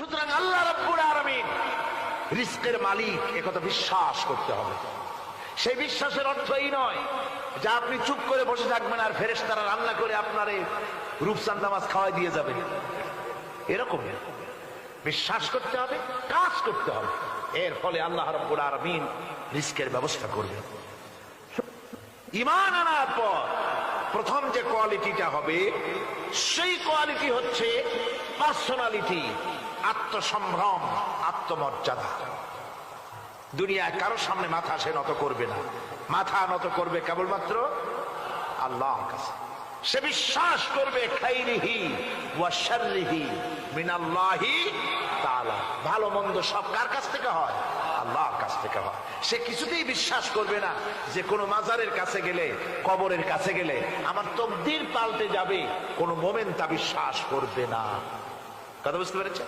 সুতরাং আল্লাহ রাব্বুল আলামিন রিজকের মালিক, একথা বিশ্বাস করতে হবে। সেই বিশ্বাসের অর্থ এই নয় যে আপনি চুপ করে বসে থাকবেন আর ফেরেশতারা রান্না করে আপনারে রূপচাঁদা মাছ খাওয়াই দিয়ে যাবে, এরকম বিশ্বাস করতে হবে, কাজ করতে হবে। এর ফলে আল্লাহ রাব্বুল আলামিন রিজকের ব্যবস্থা করবেন। ঈমান আনার পর প্রথম যে কোয়ালিটিটা হবে, সেই কোয়ালিটি হচ্ছে পার্সোনালিটি, আত্মসম্ভ্রম, আত্মমর্যাদা। দুনিয়ায় কারোর সামনে মাথা সে নত করবে না, মাথা নত করবে কেবলমাত্র আল্লাহর কাছে। সে বিশ্বাস করবে খাইরিহি ওয়া শাররিহি মিনাল্লাহি তাআলা, ভালো মন্দ সব কার কাছ থেকে হয়? আল্লাহর কাছ থেকে হয়। সে কিছুতেই বিশ্বাস করবে না যে কোনো মাজারের কাছে গেলে, কবরের কাছে গেলে আমার তকদির পাল্টে যাবে, কোনো মোমেন তা বিশ্বাস করবে না। কথা বুঝতে পেরেছে?